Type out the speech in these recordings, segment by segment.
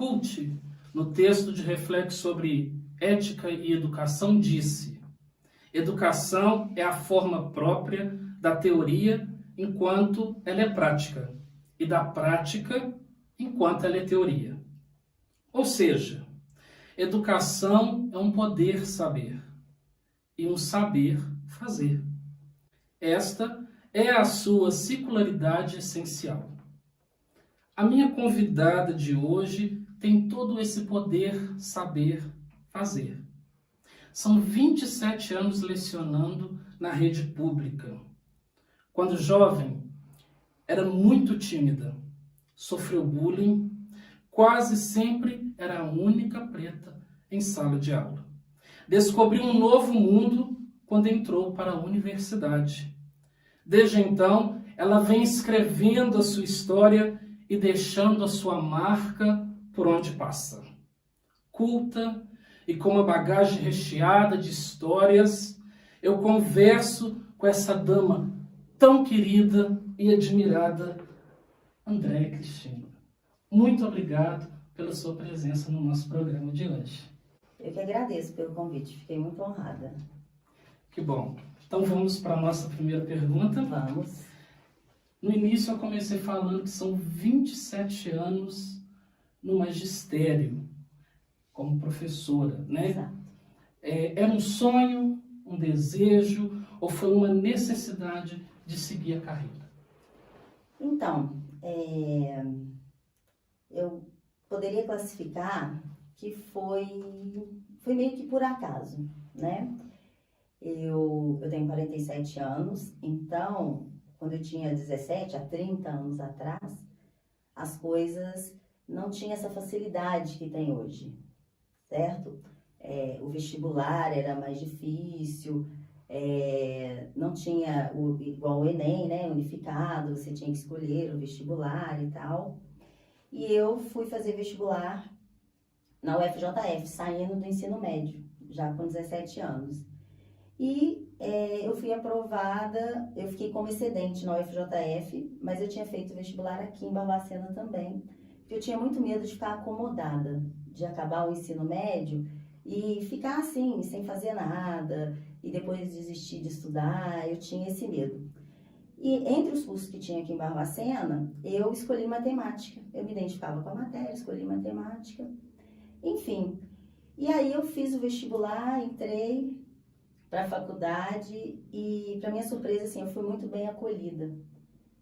Cult, no texto de reflexo sobre ética e educação, disse: educação é a forma própria da teoria enquanto ela é prática, e da prática enquanto ela é teoria. Ou seja, educação é um poder saber e um saber fazer. Esta é a sua singularidade essencial. A minha convidada de hoje tem todo esse poder saber fazer. São 27 anos lecionando na rede pública. Quando jovem, era muito tímida, sofreu bullying, quase sempre era a única preta em sala de aula. Descobriu um novo mundo quando entrou para a universidade. Desde então, ela vem escrevendo a sua história e deixando a sua marca por onde passa. Culta e com uma bagagem recheada de histórias, eu converso com essa dama tão querida e admirada, Andréia Cristina. Muito obrigado pela sua presença no nosso programa de hoje. Eu que agradeço pelo convite, fiquei muito honrada. Que bom. Então vamos para a nossa primeira pergunta. Vamos. No início eu comecei falando que são 27 anos no magistério, como professora, né? Exato. Era um sonho, um desejo, ou foi uma necessidade de seguir a carreira? Então, eu poderia classificar que foi meio que por acaso, né? Eu tenho 47 anos, então, quando eu tinha 17, há 30 anos atrás, as coisas não tinham essa facilidade que tem hoje, certo? O vestibular era mais difícil, não tinha igual o Enem, né, unificado, você tinha que escolher o vestibular e tal. E eu fui fazer vestibular na UFJF, saindo do ensino médio, já com 17 anos. E eu fui aprovada, eu fiquei como excedente na UFJF, mas eu tinha feito vestibular aqui em Barbacena também, porque eu tinha muito medo de ficar acomodada, de acabar o ensino médio e ficar assim, sem fazer nada, e depois desistir de estudar, eu tinha esse medo. E entre os cursos que tinha aqui em Barbacena, eu escolhi matemática. Eu me identificava com a matéria, escolhi matemática, enfim. E aí eu fiz o vestibular, entrei para a faculdade e, para minha surpresa, assim, eu fui muito bem acolhida.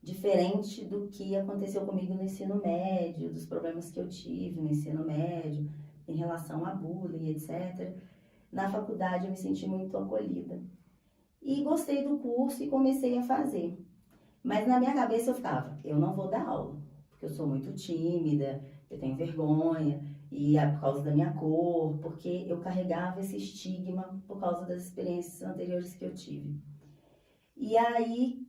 Diferente do que aconteceu comigo no ensino médio, dos problemas que eu tive no ensino médio, em relação a bullying, etc. Na faculdade eu me senti muito acolhida. E gostei do curso e comecei a fazer. Mas na minha cabeça eu ficava, eu não vou dar aula, porque eu sou muito tímida, eu tenho vergonha, e é por causa da minha cor, porque eu carregava esse estigma por causa das experiências anteriores que eu tive. E aí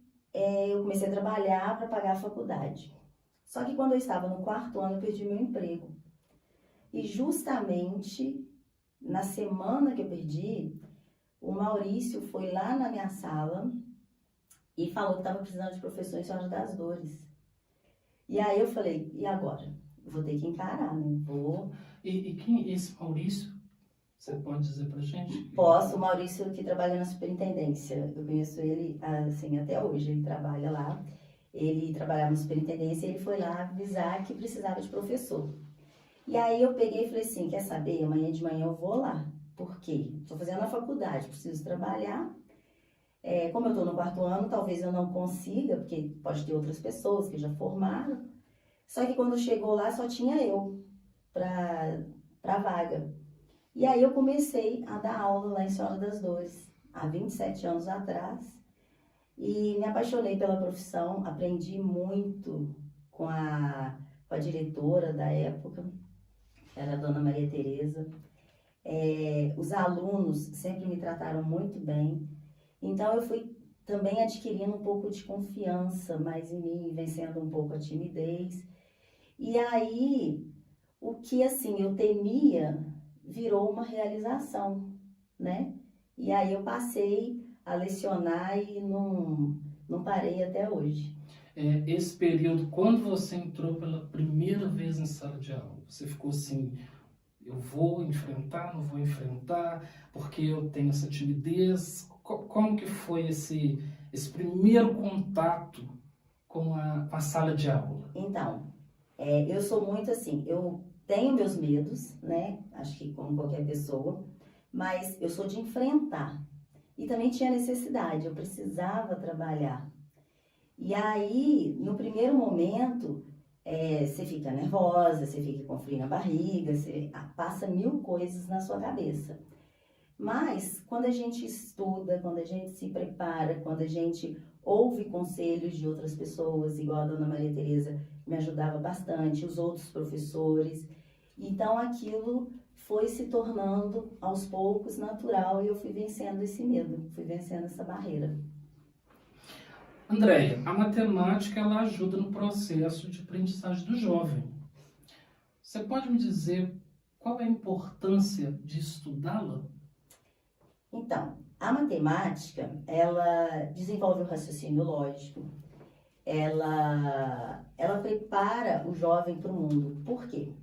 eu comecei a trabalhar para pagar a faculdade. Só que quando eu estava no 4º ano, eu perdi meu emprego. E justamente na semana que eu perdi, o Maurício foi lá na minha sala e falou que estava precisando de professor em Senhora das Dores. E aí eu falei, e agora? Vou ter que encarar, né? E quem é esse Maurício? Você pode dizer pra gente? Posso, o Maurício que trabalha na superintendência. Eu conheço ele, assim, até hoje, ele trabalha lá. Ele trabalhava na superintendência e ele foi lá avisar que precisava de professor. E aí eu peguei e falei assim, quer saber? Amanhã de manhã eu vou lá. Por quê? Estou fazendo a faculdade, preciso trabalhar. Como eu estou no 4º ano, talvez eu não consiga, porque pode ter outras pessoas que já formaram. Só que quando chegou lá, só tinha eu para vaga. E aí eu comecei a dar aula lá em Senhora das Dores, há 27 anos atrás. E me apaixonei pela profissão, aprendi muito com a diretora da época, que era a dona Maria Tereza. Os alunos sempre me trataram muito bem. Então eu fui também adquirindo um pouco de confiança mais em mim, vencendo um pouco a timidez. E aí, o que assim eu temia virou uma realização, né? E aí eu passei a lecionar e não parei até hoje. esse período, quando você entrou pela primeira vez em sala de aula? Você ficou assim, eu vou enfrentar, não vou enfrentar, porque eu tenho essa timidez? Como que foi esse primeiro contato com a sala de aula? Então, eu sou muito assim, eu tenho meus medos, né? Acho que como qualquer pessoa, mas eu sou de enfrentar. E também tinha necessidade, eu precisava trabalhar. E aí, no primeiro momento, você fica nervosa, você fica com frio na barriga, você passa 1000 coisas na sua cabeça. Mas, quando a gente estuda, quando a gente se prepara, quando a gente ouve conselhos de outras pessoas, igual a Dona Maria Tereza me ajudava bastante, os outros professores, então aquilo foi se tornando, aos poucos, natural e eu fui vencendo esse medo, fui vencendo essa barreira. Andréia, a matemática ela ajuda no processo de aprendizagem do jovem. Você pode me dizer qual é a importância de estudá-la? Então, a matemática, ela desenvolve o raciocínio lógico, ela prepara o jovem para o mundo. Por quê?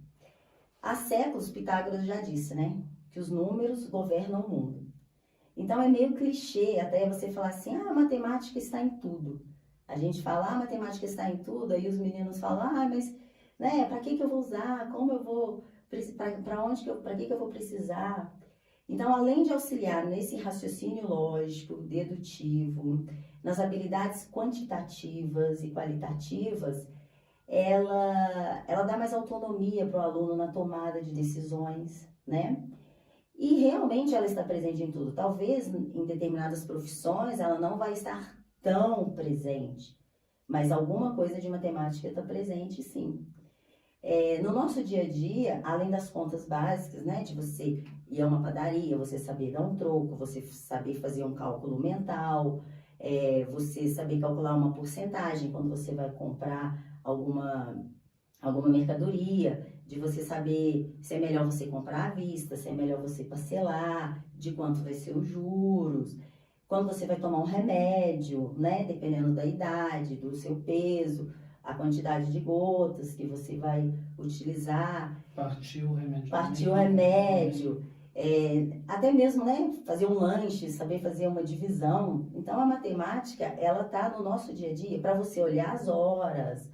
Há séculos, Pitágoras já disse, né? Que os números governam o mundo. Então, é meio clichê até você falar assim, a matemática está em tudo. A gente fala, a matemática está em tudo, aí os meninos falam, mas, né, para que eu vou usar? Como eu vou, para que eu vou precisar? Então, além de auxiliar nesse raciocínio lógico, dedutivo, nas habilidades quantitativas e qualitativas, ela dá mais autonomia para o aluno na tomada de decisões, né? E realmente ela está presente em tudo. Talvez em determinadas profissões ela não vai estar tão presente, mas alguma coisa de matemática está presente, sim. No nosso dia a dia, além das contas básicas, né, de você ir a uma padaria, você saber dar um troco, você saber fazer um cálculo mental, você saber calcular uma porcentagem quando você vai comprar alguma mercadoria, de você saber se é melhor você comprar à vista, se é melhor você parcelar, de quanto vai ser os juros, quando você vai tomar um remédio, né, dependendo da idade, do seu peso, a quantidade de gotas que você vai utilizar. Partiu o remédio. Partiu o remédio. Até mesmo, né, fazer um lanche, saber fazer uma divisão. Então, a matemática, ela tá no nosso dia a dia para você olhar as horas,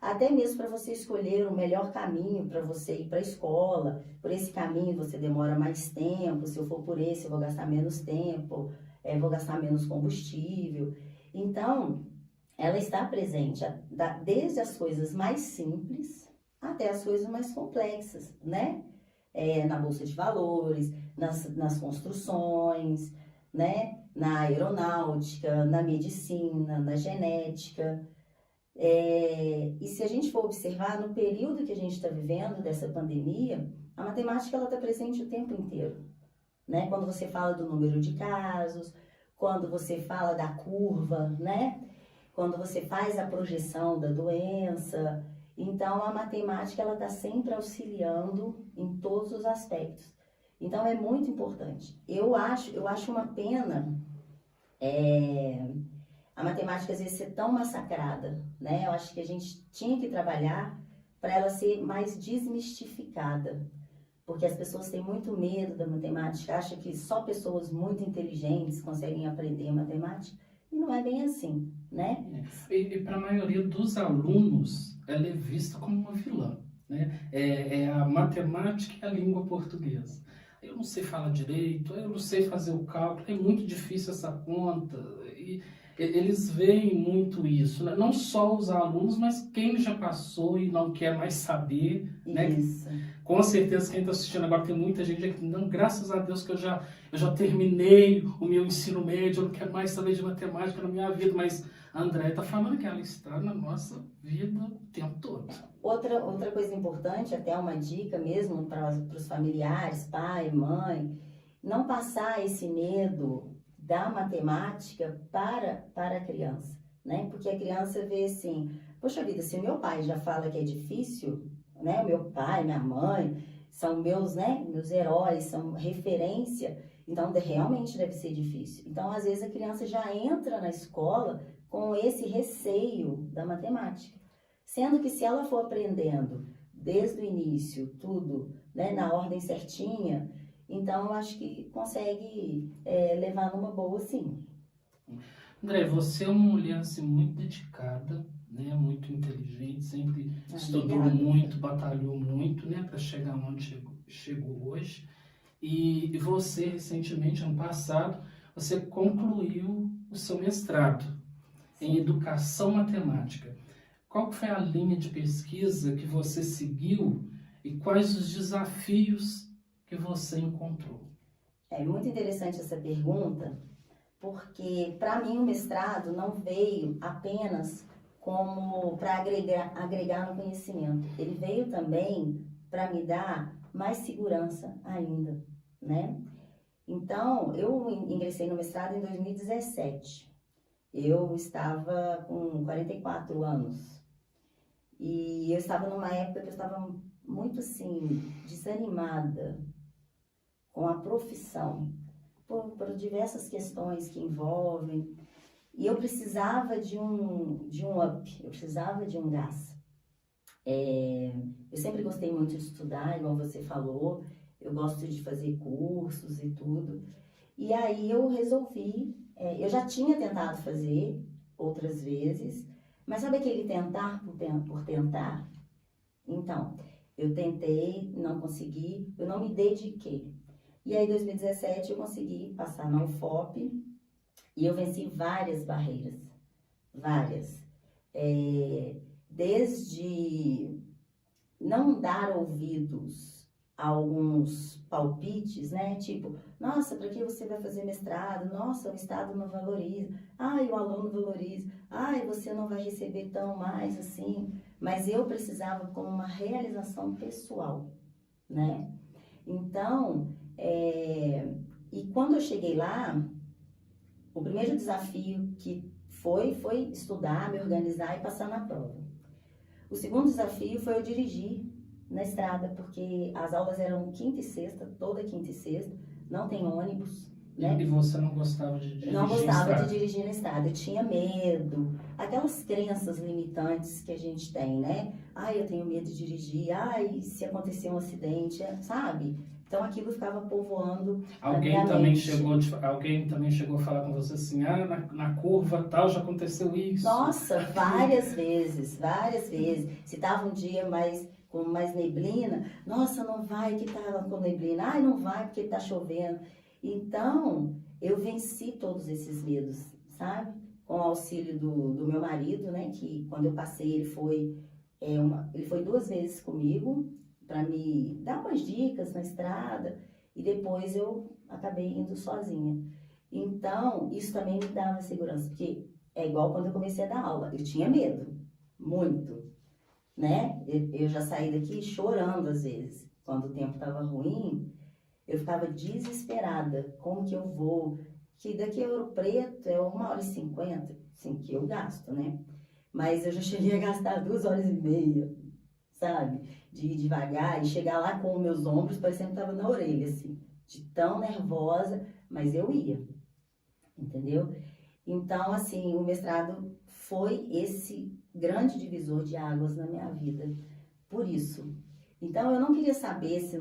até mesmo para você escolher o melhor caminho para você ir para a escola. Por esse caminho você demora mais tempo, se eu for por esse eu vou gastar menos tempo, vou gastar menos combustível. Então, ela está presente desde as coisas mais simples até as coisas mais complexas, né? Na bolsa de valores, nas construções, né? Na aeronáutica, na medicina, na genética. E se a gente for observar, no período que a gente está vivendo dessa pandemia, a matemática está presente o tempo inteiro, né? Quando você fala do número de casos, quando você fala da curva, né? Quando você faz a projeção da doença. Então, a matemática ela está sempre auxiliando em todos os aspectos. Então, é muito importante. Eu acho uma pena a matemática às vezes ser tão massacrada, né? Eu acho que a gente tinha que trabalhar para ela ser mais desmistificada, porque as pessoas têm muito medo da matemática, acham que só pessoas muito inteligentes conseguem aprender matemática, e não é bem assim, né? E para a maioria dos alunos, ela é vista como uma vilã, né? A matemática e a língua portuguesa. Eu não sei falar direito, eu não sei fazer o cálculo, é muito difícil essa conta. E eles veem muito isso, né? Não só os alunos, mas quem já passou e não quer mais saber, né? Isso. Com certeza quem está assistindo agora tem muita gente aqui, não, graças a Deus que eu já terminei o meu ensino médio, eu não quero mais saber de matemática na minha vida, mas a Andréia está falando que ela está na nossa vida o tempo todo. Outra coisa importante, até uma dica mesmo para os familiares, pai, mãe, não passar esse medo da matemática para a criança, né? Porque a criança vê assim, poxa vida, se o meu pai já fala que é difícil, né? Meu pai, minha mãe, são meus, né? Meus heróis, são referência, então realmente deve ser difícil. Então, às vezes, a criança já entra na escola com esse receio da matemática. Sendo que se ela for aprendendo desde o início tudo, né, na ordem certinha, então eu acho que consegue levar numa boa, sim. André, você é uma mulher assim, muito dedicada, né, muito inteligente, sempre estudou Obrigada. muito, batalhou muito, né, para chegar onde chegou hoje. E você, recentemente, ano passado, você concluiu o seu mestrado em Educação Matemática. Qual foi a linha de pesquisa que você seguiu e quais os desafios que você encontrou? É muito interessante essa pergunta, porque para mim o mestrado não veio apenas como para agregar no conhecimento. Ele veio também para me dar mais segurança ainda, né? Então, eu ingressei no mestrado em 2017. Eu estava com 44 anos. E eu estava numa época que eu estava muito, assim, desanimada com a profissão, por diversas questões que envolvem. E eu precisava de um up, eu precisava de um gás. Eu sempre gostei muito de estudar, igual você falou, eu gosto de fazer cursos e tudo. E aí eu resolvi, eu já tinha tentado fazer outras vezes, mas sabe aquele tentar por tentar? Então, eu tentei, não consegui, eu não me dediquei. E aí, em 2017, eu consegui passar na UFOP e eu venci várias barreiras, várias. Desde não dar ouvidos a alguns palpites, né? Tipo, nossa, para que você vai fazer mestrado? Nossa, o Estado não valoriza. Ai, o aluno valoriza. Ai, você não vai receber tão mais assim. Mas eu precisava como uma realização pessoal, né? Então, e quando eu cheguei lá, o primeiro desafio que foi estudar, me organizar e passar na prova. O segundo desafio foi eu dirigir na estrada, porque as aulas eram quinta e sexta, toda quinta e sexta, não tem ônibus, né? E você não gostava de dirigir? Não gostava de dirigir na estrada, eu tinha medo, aquelas crenças limitantes que a gente tem, né? Ai, eu tenho medo de dirigir, ai, se acontecer um acidente, sabe? Então aquilo ficava povoando Alguém também chegou a falar com você assim, na curva tal já aconteceu isso? Nossa, várias vezes, várias vezes. Se tava um dia com mais neblina, nossa, não vai que tá com neblina, ai, não vai porque tá chovendo. Então, eu venci todos esses medos, sabe? Com o auxílio do meu marido, né? Que quando eu passei, ele foi 2 vezes comigo para me dar umas dicas na estrada e depois eu acabei indo sozinha. Então, isso também me dava segurança, porque é igual quando eu comecei a dar aula, eu tinha medo, muito, né? Eu já saí daqui chorando às vezes, quando o tempo estava ruim, eu ficava desesperada, como que eu vou? Que daqui a Ouro Preto é 1h50, assim, que eu gasto, né? Mas eu já cheguei a gastar 2h30, sabe? De ir devagar e chegar lá com os meus ombros parecendo que estava na orelha, assim, de tão nervosa, mas eu ia, entendeu? Então, assim, o mestrado foi esse grande divisor de águas na minha vida, por isso. Então, eu não queria saber se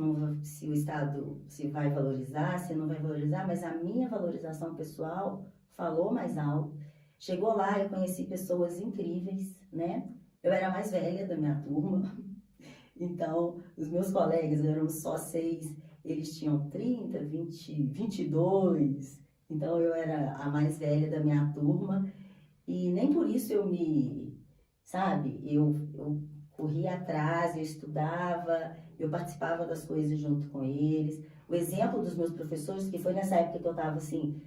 o Estado se vai valorizar, se não vai valorizar, mas a minha valorização pessoal falou mais alto. Chegou lá, eu conheci pessoas incríveis, né? Eu era a mais velha da minha turma, então os meus colegas eram só 6, eles tinham 30, 20, 22, então eu era a mais velha da minha turma e nem por isso sabe, eu corria atrás, eu estudava, eu participava das coisas junto com eles. O exemplo dos meus professores, que foi nessa época que eu estava assim,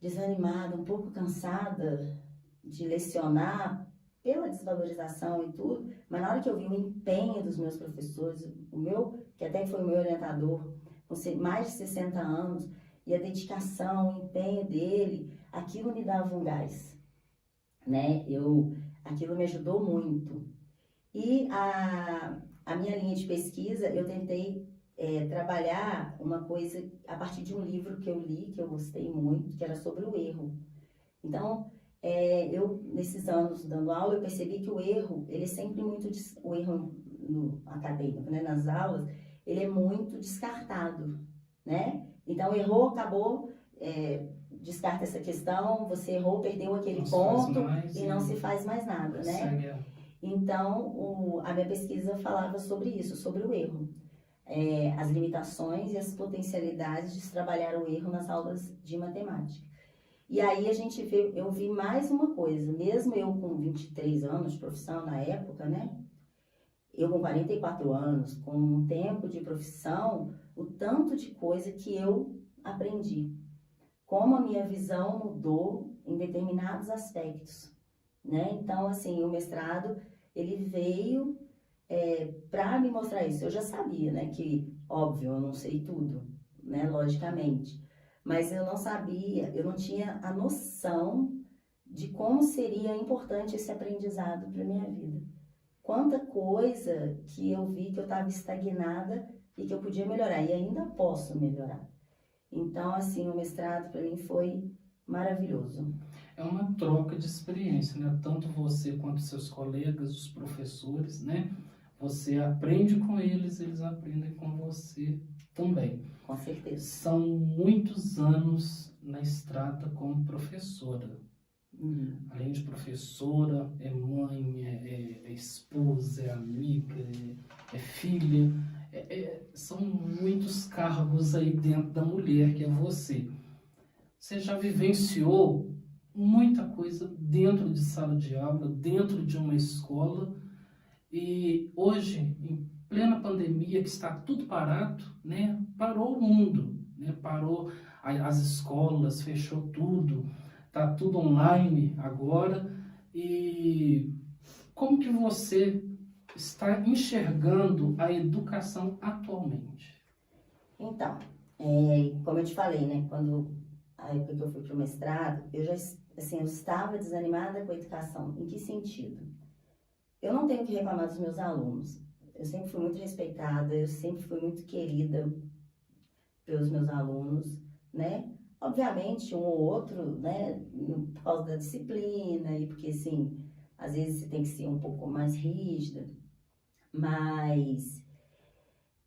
desanimada, um pouco cansada de lecionar pela desvalorização e tudo, mas na hora que eu vi o empenho dos meus professores, que até foi o meu orientador, com mais de 60 anos, e a dedicação, o empenho dele, aquilo me dava um gás, né? Aquilo me ajudou muito. E a minha linha de pesquisa, eu tentei trabalhar uma coisa a partir de um livro que eu li, que eu gostei muito, que era sobre o erro. Então, eu, nesses anos dando aula, eu percebi que o erro, ele é sempre muito, o erro no acadêmico, né, nas aulas, ele é muito descartado, né? Então, errou, acabou, descarta essa questão, você errou, perdeu aquele ponto e não se faz mais nada, né? Então, a minha pesquisa falava sobre isso, sobre o erro. As limitações e as potencialidades de se trabalhar o erro nas aulas de matemática. E aí eu vi mais uma coisa, mesmo eu com 23 anos de profissão na época, né? Eu com 44 anos, com um tempo de profissão, o tanto de coisa que eu aprendi. Como a minha visão mudou em determinados aspectos, né? Então, assim, o mestrado, ele veio para me mostrar isso. Eu já sabia, né, que, óbvio, eu não sei tudo, né, logicamente. Mas eu não sabia, eu não tinha a noção de como seria importante esse aprendizado para minha vida. Quanta coisa que eu vi que eu estava estagnada e que eu podia melhorar, e ainda posso melhorar. Então, assim, o mestrado para mim foi maravilhoso. É uma troca de experiência, né? Tanto você quanto seus colegas, os professores, né? Você aprende com eles, eles aprendem com você também. Com certeza. São muitos anos na estrada como professora. Além de professora, é mãe, é esposa, é amiga, é filha. São muitos cargos aí dentro da mulher, que é você. Você já vivenciou muita coisa dentro de sala de aula, dentro de uma escola, e hoje, em plena pandemia, que está tudo parado, né? Parou o mundo, né? Parou as escolas, fechou tudo, está tudo online agora. E como que você está enxergando a educação atualmente? Então, como eu te falei, né? Quando a época que eu fui para o mestrado, eu estava desanimada com a educação. Em que sentido? Eu não tenho que reclamar dos meus alunos. Eu sempre fui muito respeitada, eu sempre fui muito querida pelos meus alunos, né? Obviamente, um ou outro, né? Por causa da disciplina e porque, assim, às vezes você tem que ser um pouco mais rígida. Mas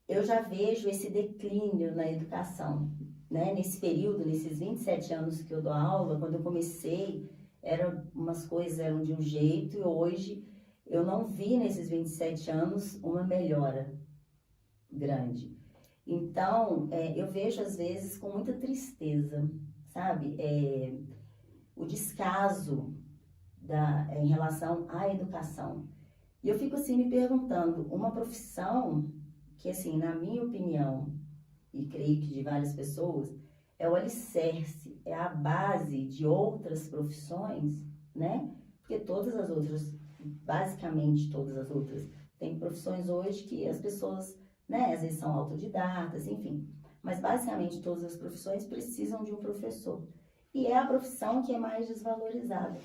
eu já vejo esse declínio na educação, né? Nesse período, nesses 27 anos que eu dou aula, quando eu comecei, umas coisas eram de um jeito e hoje eu não vi nesses 27 anos uma melhora grande. Então, eu vejo às vezes com muita tristeza, sabe? O descaso em relação à educação. E eu fico assim me perguntando, uma profissão que, assim, na minha opinião, e creio que de várias pessoas, é o alicerce, é a base de outras profissões, né? Porque todas as outras, basicamente todas as outras, tem profissões hoje que as pessoas, né, às vezes são autodidatas, enfim. Mas basicamente todas as profissões precisam de um professor. E é a profissão que é mais desvalorizada.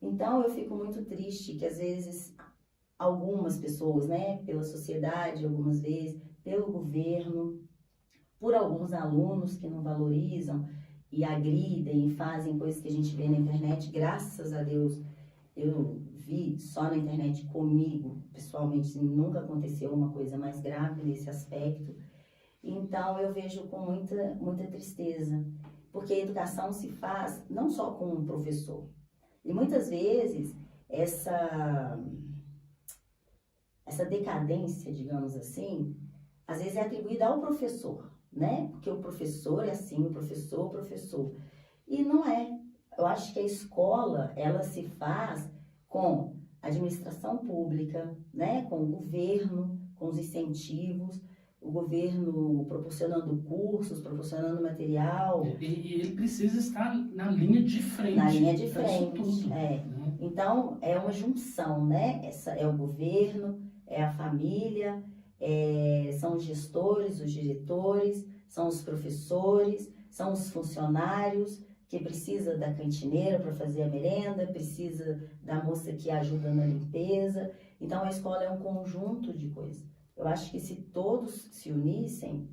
Então eu fico muito triste que às vezes algumas pessoas, né, pela sociedade, algumas vezes, pelo governo, por alguns alunos que não valorizam e agridem e fazem coisas que a gente vê na internet. Graças a Deus, eu vi só na internet comigo, pessoalmente, nunca aconteceu uma coisa mais grave nesse aspecto. Então, eu vejo com muita, muita tristeza, porque a educação se faz não só com um professor. E muitas vezes, essa decadência, digamos assim, às vezes é atribuída ao professor, né? Porque o professor é assim, o professor. E não é. Eu acho que a escola, ela se faz com administração pública, né? Com o governo, com os incentivos, o governo proporcionando cursos, proporcionando material. E ele precisa estar na linha de frente. Na linha de frente, tudo, né? Então, é uma junção, né? Essa é o governo, é a família, são os gestores, os diretores, são os professores, são os funcionários, que precisa da cantineira para fazer a merenda, precisa da moça que ajuda na limpeza. Então, a escola é um conjunto de coisas. Eu acho que se todos se unissem,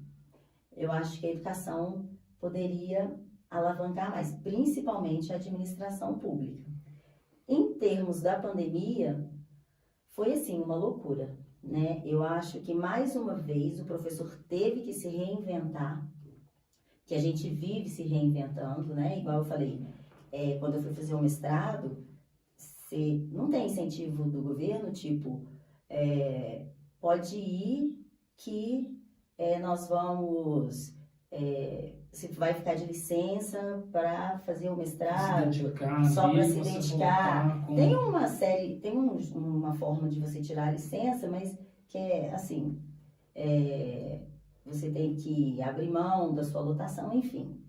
eu acho que a educação poderia alavancar mais, principalmente a administração pública. Em termos da pandemia, foi assim, uma loucura, né? Eu acho que mais uma vez o professor teve que se reinventar, que a gente vive se reinventando, né? Igual eu falei, quando eu fui fazer o mestrado, você não tem incentivo do governo, tipo, pode ir que nós vamos, você vai ficar de licença para fazer o mestrado, só para se dedicar. Tem uma série, tem uma forma de você tirar a licença, mas que é assim, você tem que abrir mão da sua lotação, enfim.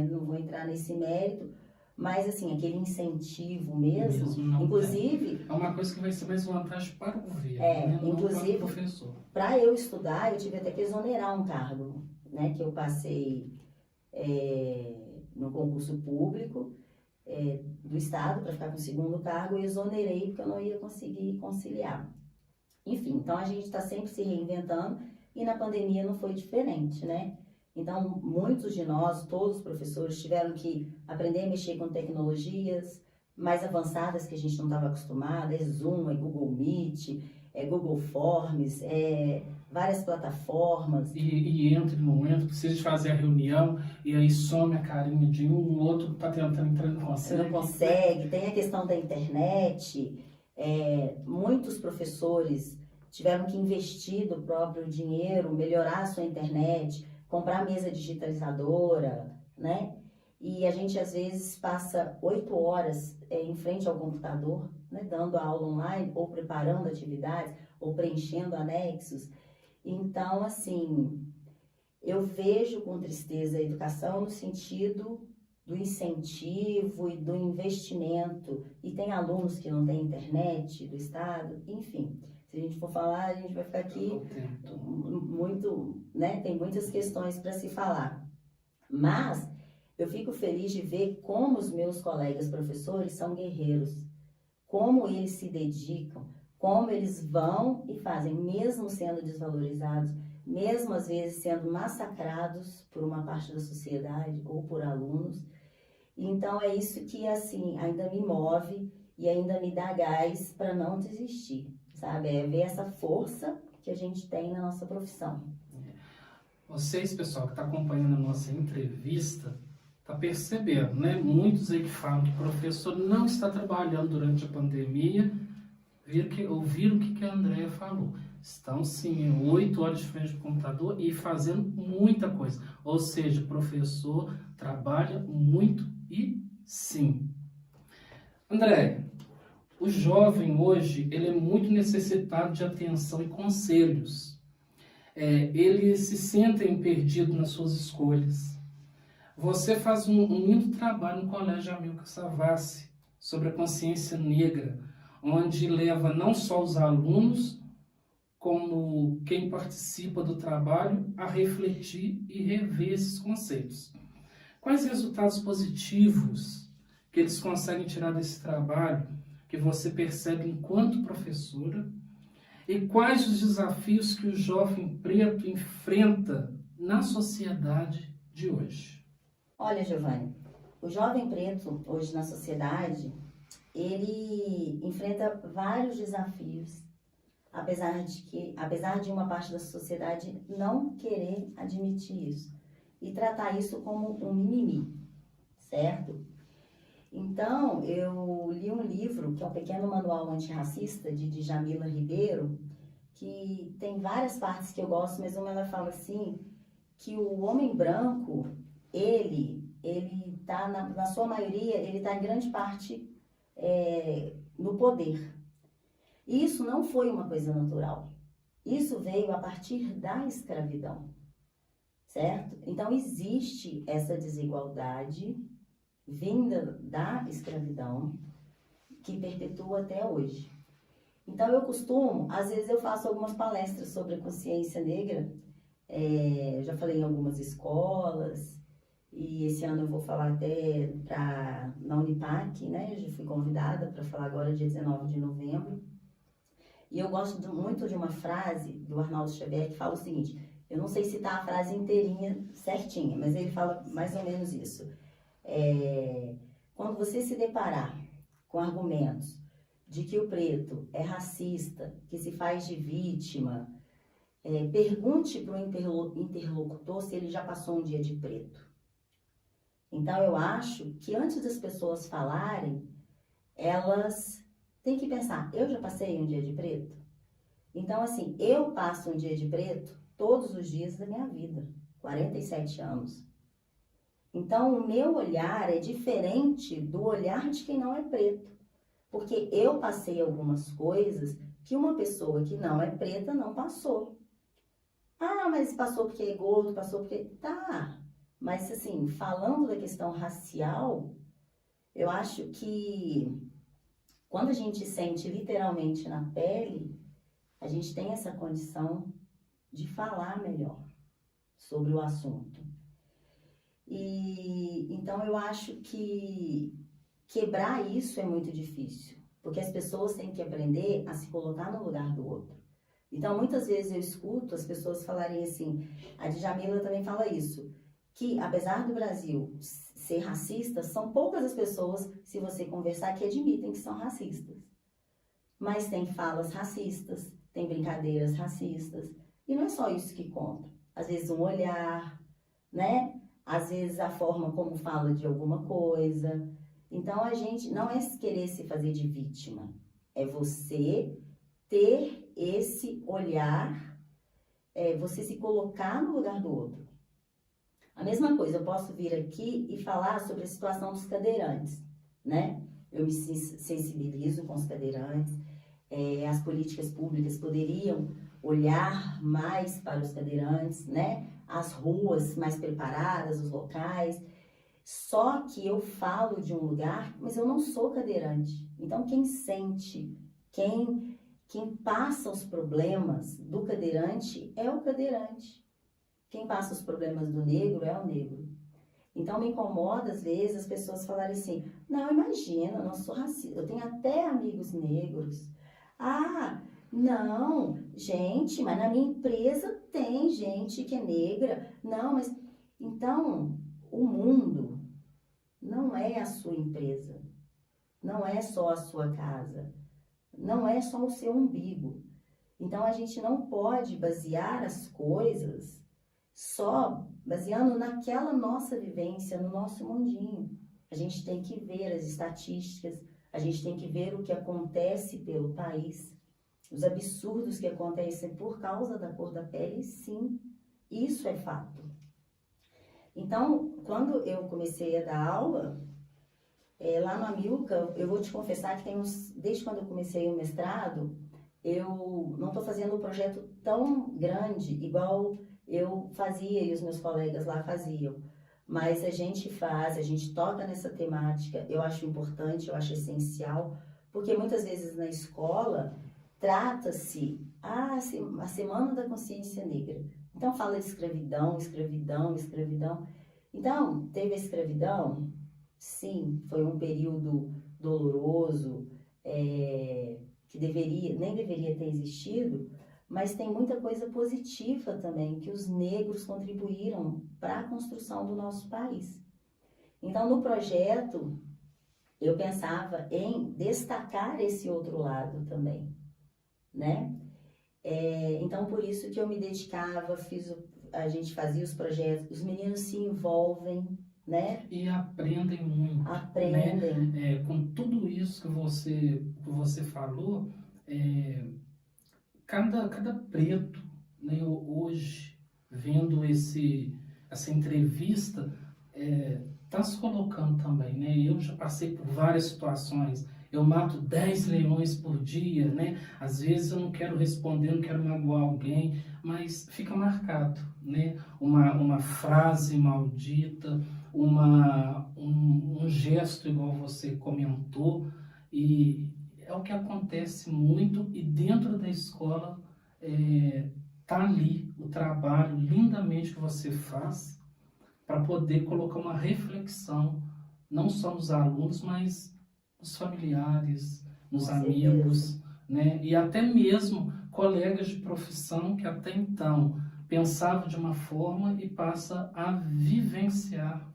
Não vou entrar nesse mérito, mas assim, aquele incentivo mesmo inclusive... É uma coisa que vai ser mais vantagem para o governo, né? Inclusive, para o professor. Para eu estudar, eu tive até que exonerar um cargo, né? Que eu passei no concurso público do Estado, para ficar com o segundo cargo, e exonerei porque eu não ia conseguir conciliar. Enfim, então a gente está sempre se reinventando, e na pandemia não foi diferente, né? Então, muitos de nós, todos os professores, tiveram que aprender a mexer com tecnologias mais avançadas que a gente não estava acostumado, Zoom, Google Meet, Google Forms, várias plataformas. E entra e não entra, precisa de fazer a reunião, e aí some a carinha de um, o outro está tentando entrar e não consegue. Não consegue, tem a questão da internet, muitos professores tiveram que investir do próprio dinheiro, melhorar a sua internet, comprar mesa digitalizadora, né? E a gente, às vezes, passa 8 horas em frente ao computador, né? Dando a aula online, ou preparando atividades, ou preenchendo anexos. Então, assim, eu vejo com tristeza a educação no sentido do incentivo e do investimento. E tem alunos que não têm internet do Estado, enfim. Se a gente for falar, a gente vai ficar aqui muito, né? Tem muitas questões para se falar. Mas eu fico feliz de ver como os meus colegas professores são guerreiros, como eles se dedicam, como eles vão e fazem, mesmo sendo desvalorizados, mesmo às vezes sendo massacrados por uma parte da sociedade ou por alunos. Então é isso que assim ainda me move e ainda me dá gás para não desistir. Sabe? Ver essa força que a gente tem na nossa profissão. Vocês, pessoal, que está acompanhando a nossa entrevista, está percebendo, né? Muitos aí que falam que o professor não está trabalhando durante a pandemia, ouviram o que a Andréia falou. Estão, sim, 8 horas de frente ao computador e fazendo muita coisa. Ou seja, o professor trabalha muito e sim. Andréia, o jovem hoje, ele é muito necessitado de atenção e conselhos. Eles se sentem perdidos nas suas escolhas. Você faz um lindo trabalho no Colégio Amilcar Savassi sobre a consciência negra, onde leva não só os alunos, como quem participa do trabalho, a refletir e rever esses conceitos. Quais resultados positivos que eles conseguem tirar desse trabalho, que você percebe enquanto professora, e quais os desafios que o jovem preto enfrenta na sociedade de hoje? Olha, Giovanni, o jovem preto hoje na sociedade, ele enfrenta vários desafios, apesar de uma parte da sociedade não querer admitir isso e tratar isso como um mimimi, certo? Então, eu li um livro, que é um pequeno manual antirracista, de Djamila Ribeiro, que tem várias partes que eu gosto, mas uma ela fala assim, que o homem branco, ele tá, na sua maioria, ele está em grande parte no poder. Isso não foi uma coisa natural. Isso veio a partir da escravidão, certo? Então, existe essa desigualdade vinda da escravidão, que perpetua até hoje. Então, eu costumo, às vezes eu faço algumas palestras sobre a consciência negra, já falei em algumas escolas, e esse ano eu vou falar até na Unipac, né? Eu já fui convidada para falar agora dia 19 de novembro. E eu gosto muito de uma frase do Arnaldo Xavier que fala o seguinte, eu não sei citar a frase inteirinha, certinha, mas ele fala mais ou menos isso. Quando você se deparar com argumentos de que o preto é racista, que se faz de vítima, pergunte para o interlocutor se ele já passou um dia de preto. Então, eu acho que antes das pessoas falarem, elas têm que pensar, eu já passei um dia de preto? Então, assim, eu passo um dia de preto todos os dias da minha vida, 47 anos. Então, o meu olhar é diferente do olhar de quem não é preto. Porque eu passei algumas coisas que uma pessoa que não é preta não passou. Ah, mas passou porque é gordo, passou porque... Tá, mas assim, falando da questão racial, eu acho que quando a gente sente literalmente na pele, a gente tem essa condição de falar melhor sobre o assunto. E então eu acho que quebrar isso é muito difícil, porque as pessoas têm que aprender a se colocar no lugar do outro. Então, muitas vezes eu escuto as pessoas falarem assim, a Djamila também fala isso, que apesar do Brasil ser racista, são poucas as pessoas, se você conversar, que admitem que são racistas. Mas tem falas racistas, tem brincadeiras racistas, e não é só isso que conta. Às vezes um olhar, né? Às vezes a forma como fala de alguma coisa. Então, a gente não é querer se fazer de vítima, é você ter esse olhar, você se colocar no lugar do outro. A mesma coisa, eu posso vir aqui e falar sobre a situação dos cadeirantes, né? Eu me sensibilizo com os cadeirantes, as políticas públicas poderiam olhar mais para os cadeirantes, né? As ruas mais preparadas, os locais. Só que eu falo de um lugar, mas eu não sou cadeirante. Então, quem sente, quem passa os problemas do cadeirante é o cadeirante. Quem passa os problemas do negro é o negro. Então, me incomoda, às vezes, as pessoas falarem assim, não, imagina, eu não sou racista, eu tenho até amigos negros. Ah, não, gente, mas na minha empresa tem gente que é negra. Não, mas... Então, o mundo não é a sua empresa, não é só a sua casa, não é só o seu umbigo. Então, a gente não pode basear as coisas só baseando naquela nossa vivência, no nosso mundinho. A gente tem que ver as estatísticas, a gente tem que ver o que acontece pelo país, os absurdos que acontecem por causa da cor da pele, sim, isso é fato. Então, quando eu comecei a dar aula, lá no Amilcar, eu vou te confessar que desde quando eu comecei o mestrado, eu não estou fazendo um projeto tão grande, igual eu fazia e os meus colegas lá faziam. Mas a gente toca nessa temática, eu acho importante, eu acho essencial, porque muitas vezes na escola trata-se a Semana da Consciência Negra. Então fala de escravidão. Então, teve a escravidão? Sim, foi um período doloroso, que nem deveria ter existido, mas tem muita coisa positiva também, que os negros contribuíram para a construção do nosso país. Então, no projeto, eu pensava em destacar esse outro lado também, né? Então, por isso que eu me dedicava, a gente fazia os projetos, os meninos se envolvem, né? E aprendem muito. Aprendem. Né? Com tudo isso que você falou, cada preto, né, hoje, vendo essa entrevista, está se colocando também, né? Eu já passei por várias situações. Eu mato 10 leões por dia, né? Às vezes eu não quero responder, não quero magoar alguém, mas fica marcado, né? Uma frase maldita, um gesto igual você comentou, e é o que acontece muito, e dentro da escola tá ali o trabalho lindamente que você faz para poder colocar uma reflexão, não só nos alunos, mas nos familiares, nos amigos, né? E até mesmo colegas de profissão que até então pensavam de uma forma e passa a vivenciar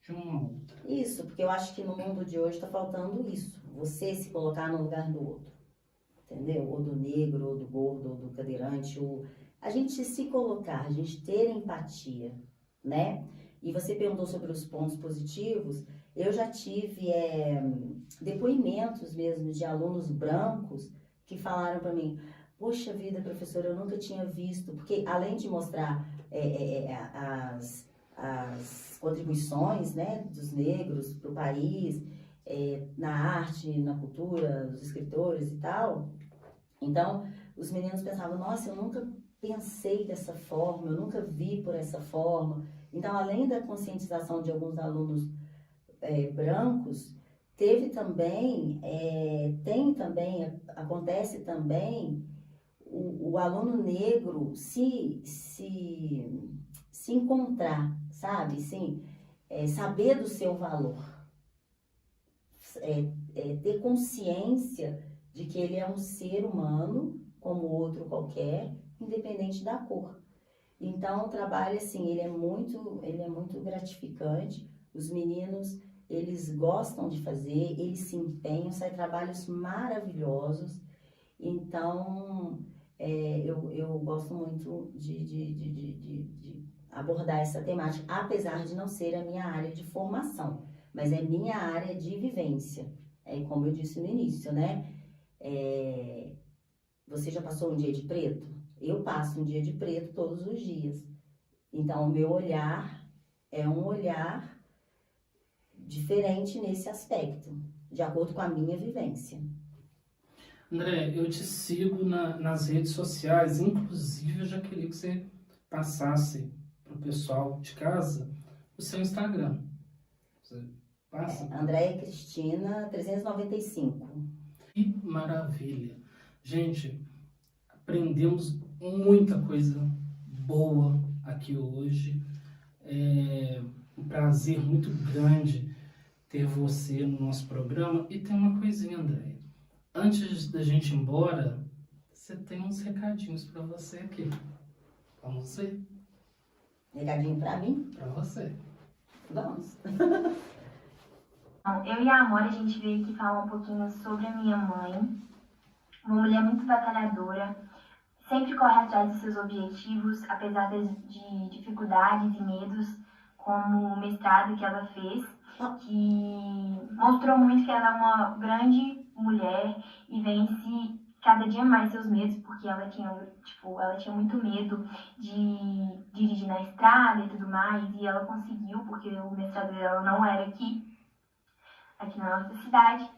de uma outra. Isso, porque eu acho que no mundo de hoje está faltando isso. Você se colocar no lugar do outro. Entendeu? Ou do negro, ou do gordo, ou do cadeirante. Ou... A gente se colocar, a gente ter empatia, né? E você perguntou sobre os pontos positivos. Eu já tive depoimentos mesmo de alunos brancos que falaram para mim: poxa vida, professora, eu nunca tinha visto. Porque além de mostrar as contribuições, né, dos negros para o país, na arte, na cultura, os escritores e tal. Então, os meninos pensavam: nossa, eu nunca pensei dessa forma, eu nunca vi por essa forma. Então, além da conscientização de alguns alunos brancos, teve também, acontece também o aluno negro se encontrar, sabe? Sim, saber do seu valor, ter consciência de que ele é um ser humano como outro qualquer, independente da cor. Então, o trabalho, assim, ele é muito gratificante. Os meninos, eles gostam de fazer, eles se empenham, saem trabalhos maravilhosos. Então, eu gosto muito de abordar essa temática, apesar de não ser a minha área de formação, mas é minha área de vivência. Como eu disse no início, né? Você já passou um dia de preto? Eu passo um dia de preto todos os dias. Então, o meu olhar é um olhar diferente nesse aspecto, de acordo com a minha vivência. André, eu te sigo nas redes sociais, inclusive eu já queria que você passasse para o pessoal de casa o seu Instagram. Você passa? Andréia Cristina 395. Que maravilha! Gente, aprendemos muita coisa boa aqui hoje. É um prazer muito grande ter você no nosso programa. E tem uma coisinha, André. Antes da gente ir embora, você tem uns recadinhos para você aqui. Vamos ver? Recadinho para mim? Para você. Vamos. Eu e a Amor, a gente veio aqui falar um pouquinho sobre a minha mãe. Uma mulher muito batalhadora, sempre corre atrás dos seus objetivos, apesar de dificuldades e medos, como o mestrado que ela fez, que mostrou muito que ela é uma grande mulher e vence cada dia mais seus medos, porque ela tinha muito medo de dirigir na estrada e tudo mais, e ela conseguiu, porque o mestrado dela não era aqui na nossa cidade.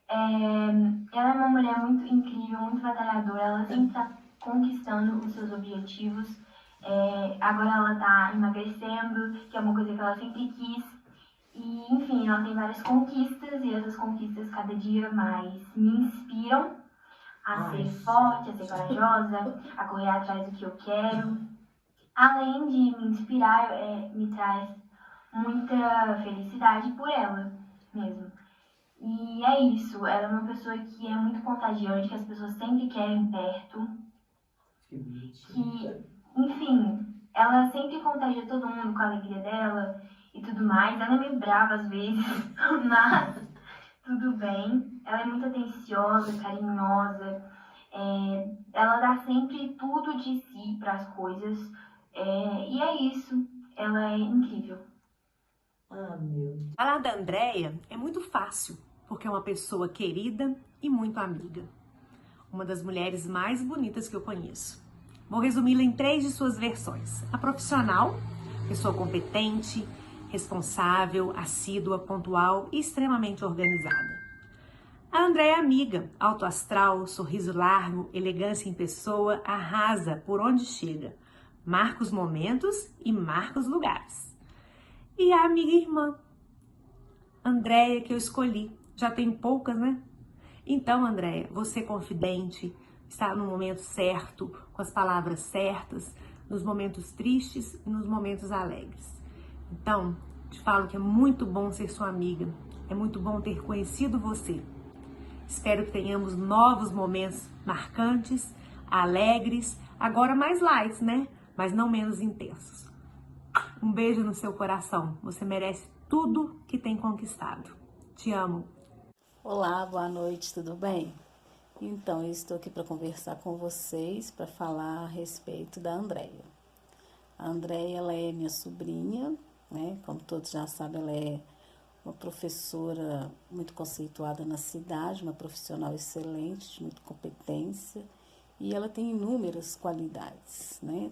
Ela é uma mulher muito incrível, muito batalhadora, ela sempre está conquistando os seus objetivos. Agora ela está emagrecendo, que é uma coisa que ela sempre quis. E, enfim, ela tem várias conquistas e essas conquistas cada dia mais me inspiram a ser forte, a ser corajosa, a correr atrás do que eu quero. Além de me inspirar, me traz muita felicidade por ela mesmo. E é isso, ela é uma pessoa que é muito contagiante, que as pessoas sempre querem perto. Que, enfim, ela sempre contagia todo mundo com a alegria dela e tudo mais. Ela é meio brava às vezes, mas tudo bem. Ela é muito atenciosa, carinhosa. Ela dá sempre tudo de si para as coisas. E é isso, ela é incrível. Ah, meu Deus. Falar da Andréia é muito fácil, porque é uma pessoa querida e muito amiga. Uma das mulheres mais bonitas que eu conheço. Vou resumi-la em 3 de suas versões. A profissional, pessoa competente, responsável, assídua, pontual e extremamente organizada. A Andréia é amiga, alto astral, sorriso largo, elegância em pessoa, arrasa por onde chega. Marca os momentos e marca os lugares. E a amiga irmã, Andréia, que eu escolhi. Já tem poucas, né? Então, Andréia, você confidente, está no momento certo, com as palavras certas, nos momentos tristes e nos momentos alegres. Então, te falo que é muito bom ser sua amiga, é muito bom ter conhecido você. Espero que tenhamos novos momentos marcantes, alegres, agora mais light, né? Mas não menos intensos. Um beijo no seu coração, você merece tudo que tem conquistado. Te amo. Olá, boa noite, tudo bem? Então, eu estou aqui para conversar com vocês, para falar a respeito da Andréia. A Andréia, ela é minha sobrinha, né? Como todos já sabem, ela é uma professora muito conceituada na cidade, uma profissional excelente, de muita competência, e ela tem inúmeras qualidades, né?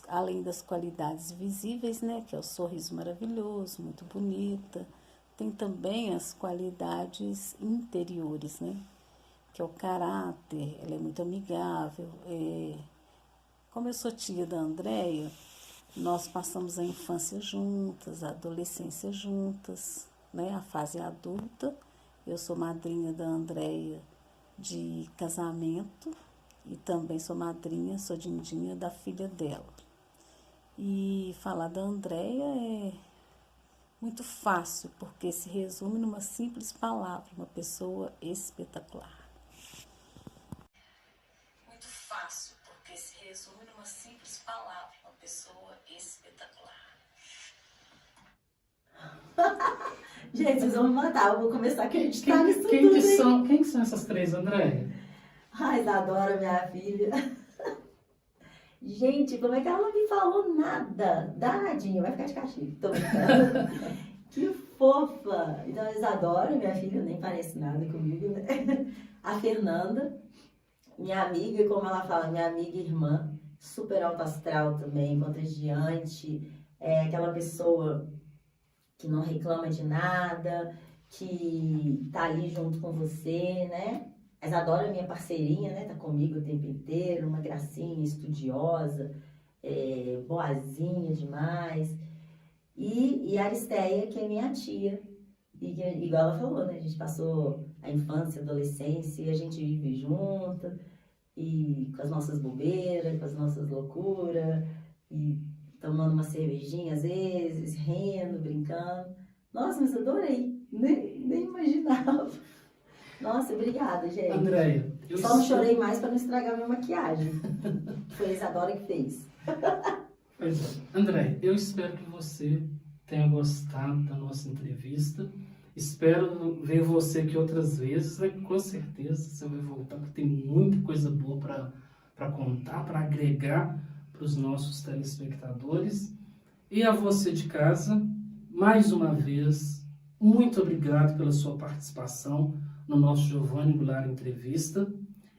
Além das qualidades visíveis, né? Que é o sorriso maravilhoso, muito bonita, tem também as qualidades interiores, né? Que é o caráter, ela é muito amigável. Como eu sou tia da Andréia, nós passamos a infância juntas, a adolescência juntas, né? A fase adulta. Eu sou madrinha da Andréia de casamento e também sou dindinha da filha dela. E falar da Andréia é muito fácil, porque se resume numa simples palavra, uma pessoa espetacular. Muito fácil, porque se resume numa simples palavra, uma pessoa espetacular. Gente, vocês vão me matar, eu vou começar a acreditar nisso tudo, hein? Quem que são essas três, Andréia? Ai, Isadora, minha filha. Gente, como é que ela não me falou nada? Danadinha, vai ficar de castigo. Tô brincando. Que fofa. Então, a Isadora, minha filha, nem parece nada comigo, né? A Fernanda, minha amiga, como ela fala, minha amiga e irmã, super alto astral também, contagiante, aquela pessoa que não reclama de nada, que tá ali junto com você, né? A Isadora é minha parceirinha, né? Tá comigo o tempo inteiro, uma gracinha, estudiosa, boazinha demais. E a Aristeia, que é minha tia. E que, igual ela falou, né? A gente passou a infância, a adolescência, e a gente vive junto, e com as nossas bobeiras, com as nossas loucuras, e tomando uma cervejinha às vezes, rindo, brincando. Nossa, mas adorei. Nem imaginava. Nossa, obrigada, gente. Andréia, Só não chorei mais para não estragar minha maquiagem. Foi a Isadora que fez. Pois é. Andréia, eu espero que você tenha gostado da nossa entrevista. Espero ver você aqui outras vezes, né? Com certeza você vai voltar, porque tem muita coisa boa para contar, para agregar para os nossos telespectadores. E a você de casa, mais uma vez, muito obrigado pela sua participação no nosso Giovanni Goulart Entrevista.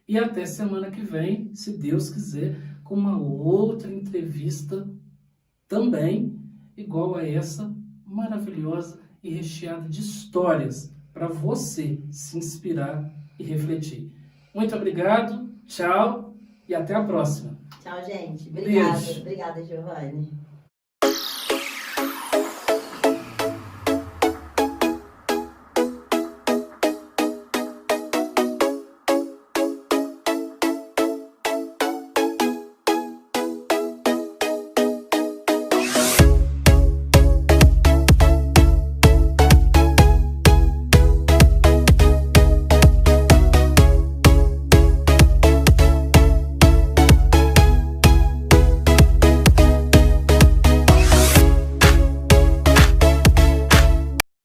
E até semana que vem, se Deus quiser, com uma outra entrevista também igual a essa, maravilhosa e recheada de histórias para você se inspirar e refletir. Muito obrigado, tchau e até a próxima. Tchau, gente. Obrigada. Beijo. Obrigada, Giovanni.